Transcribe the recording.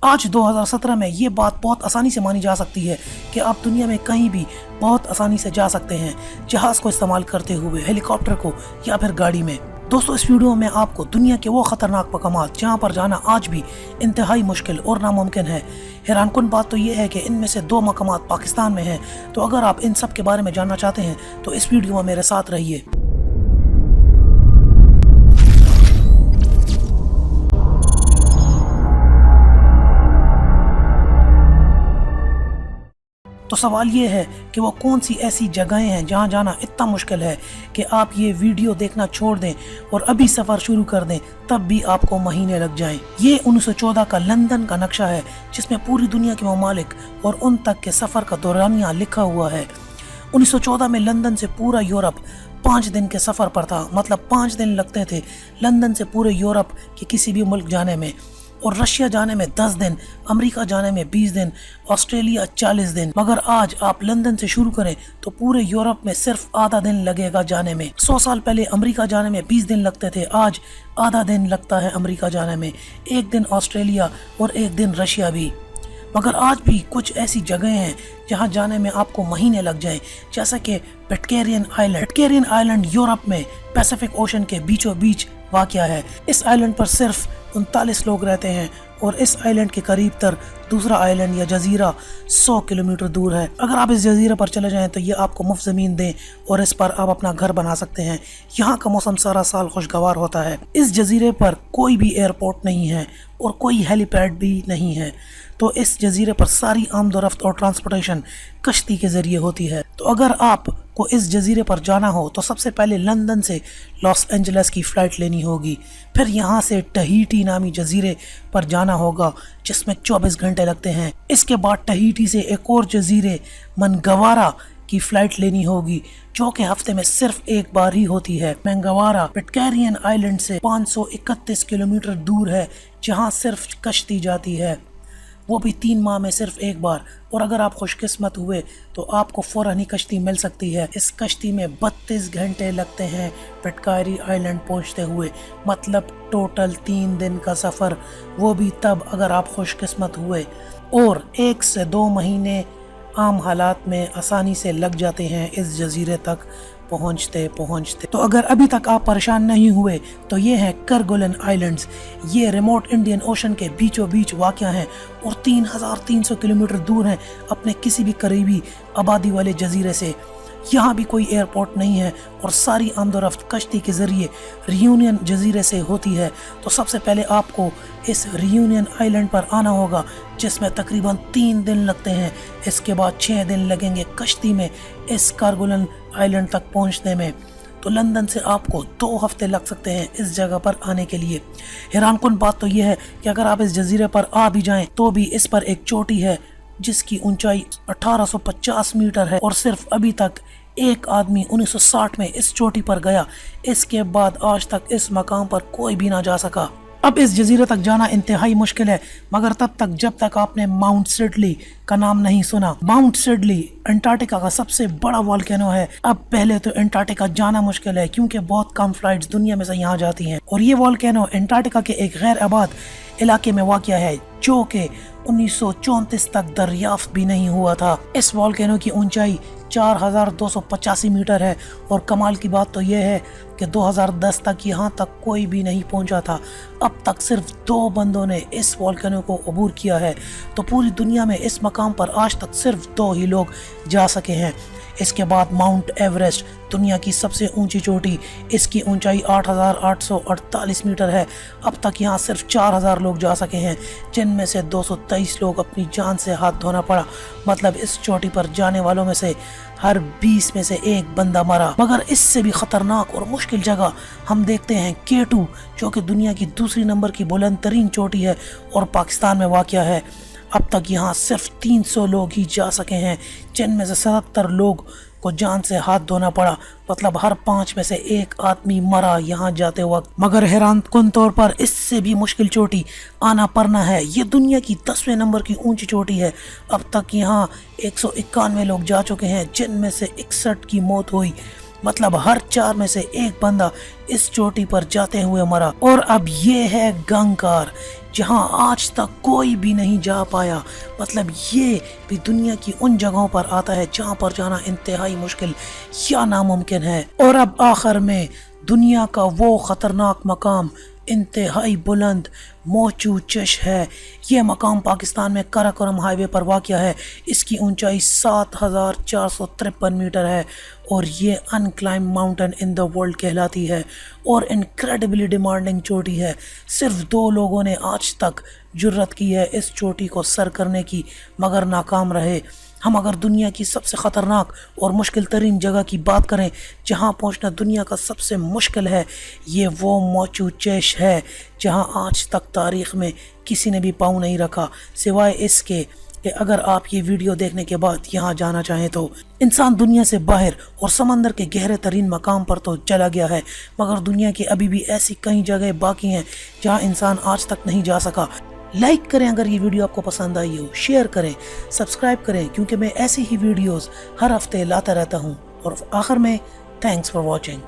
आज 2017 में ये बात बहुत आसानी से मानी जा सकती है कि आप दुनिया में कहीं भी बहुत आसानी से जा सकते हैं, जहाज को इस्तेमाल करते हुए, हेलीकॉप्टर को या फिर गाड़ी में। दोस्तों, इस वीडियो में आपको दुनिया के वो खतरनाक मकामात जहां पर जाना आज भी इंतहाई मुश्किल और नामुमकिन है। हैरानकुन बात तो ये है कि इनमें से 2 मकामात पाकिस्तान में हैं। तो अगर आप इन सब के बारे में जानना चाहते हैं तो इस वीडियो में मेरे साथ रहिए। तो सवाल ये है कि वो कौन सी ऐसी जगहें हैं जहां जाना इतना मुश्किल है कि आप ये वीडियो देखना छोड़ दें और अभी सफ़र शुरू कर दें, तब भी आपको महीने लग जाएं। ये 1914 का लंदन का नक्शा है, जिसमें पूरी दुनिया के ममालिक और उन तक के सफ़र का दौरानिया लिखा हुआ है। 1914 में लंदन से पूरा यूरोप 5 दिन के सफ़र पर था, मतलब 5 दिन लगते थे लंदन से पूरे यूरोप के किसी भी मुल्क जाने में, और रशिया जाने में 10 दिन, अमेरिका जाने में 20 दिन, ऑस्ट्रेलिया 40 दिन। मगर आज आप लंदन से शुरू करें तो पूरे यूरोप में सिर्फ आधा दिन लगेगा जाने में। 100 साल पहले अमेरिका जाने में 20 दिन लगते थे, आज आधा दिन लगता है अमेरिका जाने में, 1 दिन ऑस्ट्रेलिया और 1 दिन रशिया भी। मगर आज भी कुछ ऐसी जगहें हैं जहां जाने में आपको महीने लग जाएं, जैसा कि पिटकैरियन आइलैंड। पिटकैरियन आइलैंड यूरोप में पैसिफिक ओशन के बीचों बीच वाक़या है। इस आइलैंड पर सिर्फ 39 लोग रहते हैं और इस आइलैंड के करीब तर दूसरा आइलैंड या जजीरा 100 किलोमीटर दूर है। अगर आप इस जजीरे पर चले जाएं तो ये आपको मुफ्त ज़मीन दें और इस पर आप अपना घर बना सकते हैं। यहाँ का मौसम सारा साल खुशगवार होता है। इस जजीरे पर कोई भी एयरपोर्ट नहीं है और कोई हेलीपैड भी नहीं है, तो इस जजीरे पर सारी आमदोरफ्त और ट्रांसपोर्टेशन कश्ती के ज़रिए होती है। तो अगर आपको इस जजीरे पर जाना हो तो सबसे पहले लंदन से लॉस एंजल्स की फ़्लाइट लेनी होगी, फिर यहाँ से टहीटी नामी जजीरे पर जाना होगा जिसमें 24 घंटे लगते हैं। इसके बाद टहीटी से एक और जजीरे मनगवारा की फ़्लाइट लेनी होगी, जो कि हफ्ते में सिर्फ एक बार ही होती है। मनगवारा पिटकैरियन आइलैंड से 531 किलोमीटर दूर है, जहाँ सिर्फ कश्ती जाती है, वो भी 3 माह में सिर्फ एक बार। और अगर आप खुशकिस्मत हुए तो आपको फ़ौरन ही कश्ती मिल सकती है। इस कश्ती में 32 घंटे लगते हैं पिटकैरी आइलैंड पहुंचते हुए, मतलब टोटल 3 दिन का सफ़र, वो भी तब अगर आप खुशकिस्मत हुए। और 1 से 2 महीने आम हालात में आसानी से लग जाते हैं इस जजीरे तक पहुंचते। तो अगर अभी तक आप परेशान नहीं हुए तो ये हैं करगुलन आइलैंड्स। ये रिमोट इंडियन ओशन के बीचों बीच वाक़या हैं और 3300 किलोमीटर दूर हैं अपने किसी भी करीबी आबादी वाले जजीरे से। यहाँ भी कोई एयरपोर्ट नहीं है और सारी आमदोरफ्त कश्ती के ज़रिए रियूनियन जजीरे से होती है। तो सबसे पहले आपको इस रियूनियन आइलैंड पर आना होगा, जिसमें तकरीबन 3 दिन लगते हैं। इसके बाद 6 दिन लगेंगे कश्ती में इस कारगुलन आइलैंड तक पहुँचने में। तो लंदन से आपको 2 हफ्ते लग सकते हैं इस जगह पर आने के लिए। हैरानकुन बात तो यह है कि अगर आप इस जजीरे पर आ भी जाएं तो भी इस पर एक चोटी है जिसकी ऊंचाई 1850 मीटर है, और सिर्फ अभी तक एक आदमी 1960 में इस चोटी पर गया। इसके बाद आज तक इस मकाम पर कोई भी ना जा सका। अब इस जजीरे तक जाना इंतहाई मुश्किल है, मगर तब तक जब तक आपने माउंट सिडली का नाम नहीं सुना। माउंट सिडली अंटार्कटिका का सबसे बड़ा वोल्केनो है। अब पहले तो अंटार्कटिका जाना मुश्किल है क्योंकि बहुत कम फ्लाइट्स दुनिया में से यहाँ जाती हैं, और ये वोल्केनो अंटार्कटिका के एक गैर आबाद इलाके में वाक़या है जो कि 1934 तक दरियाफ्त भी नहीं हुआ था। इस वोल्केनो की ऊंचाई 4285 मीटर है, और कमाल की बात तो यह है कि 2010 तक यहाँ तक कोई भी नहीं पहुँचा था। अब तक सिर्फ 2 बंदों ने इस वोल्केनो को अबूर किया है। तो पूरी दुनिया में इस मकाम पर आज तक सिर्फ 2 ही लोग जा सके हैं। इसके बाद माउंट एवरेस्ट, दुनिया की सबसे ऊंची चोटी, इसकी ऊंचाई 8848 मीटर है। अब तक यहाँ सिर्फ 4000 लोग जा सके हैं, जिनमें से 223 लोग अपनी जान से हाथ धोना पड़ा। मतलब इस चोटी पर जाने वालों में से हर 20 में से एक बंदा मरा। मगर इससे भी ख़तरनाक और मुश्किल जगह हम देखते हैं K2, जो कि दुनिया की दूसरी नंबर की बुलंद तरीन चोटी है और पाकिस्तान में वाक़या है। अब तक यहाँ सिर्फ 300 लोग ही जा सके हैं, जिनमें से 77 लोग को जान से हाथ धोना पड़ा। मतलब हर 5 में से एक आदमी मरा यहाँ जाते वक्त। मगर हैरानकुन तौर पर इससे भी मुश्किल चोटी आना परना है। ये दुनिया की 10वें नंबर की ऊंची चोटी है। अब तक यहाँ 191 लोग जा चुके हैं, जिनमें से 61 की मौत हुई। मतलब हर 4 में से एक बंदा इस चोटी पर जाते हुए मरा। और अब ये है गंगकार, जहां आज तक कोई भी नहीं जा पाया। मतलब ये भी दुनिया की उन जगहों पर आता है जहां पर जाना इंतहाई मुश्किल या नामुमकिन है। और अब आखिर में दुनिया का वो खतरनाक मकाम इंतहाई बुलंद मोचू चश है। ये मकाम पाकिस्तान में कराकोरम हाईवे पर वाक़या है। इसकी ऊंचाई 7453 मीटर है और ये अनक्लाइम्ब माउंटेन इन द वर्ल्ड कहलाती है और इनक्रेडिबली डिमांडिंग चोटी है। सिर्फ 2 लोगों ने आज तक जुर्रत की है इस चोटी को सर करने की, मगर नाकाम रहे। हम अगर दुनिया की सबसे ख़तरनाक और मुश्किल तरीन जगह की बात करें जहां पहुंचना दुनिया का सबसे मुश्किल है, ये वो मोचू चश है जहां आज तक तारीख़ में किसी ने भी पाँव नहीं रखा, सिवाय इसके कि अगर आप ये वीडियो देखने के बाद यहाँ जाना चाहें तो। इंसान दुनिया से बाहर और समंदर के गहरे तरीन मकाम पर तो चला गया है, मगर दुनिया की अभी भी ऐसी कई जगह बाकी हैं जहाँ इंसान आज तक नहीं जा सका। लाइक करें अगर ये वीडियो आपको पसंद आई हो, शेयर करें, सब्सक्राइब करें, क्योंकि मैं ऐसी ही वीडियोस हर हफ्ते लाता रहता हूँ। और आखिर में थैंक्स फॉर वॉचिंग।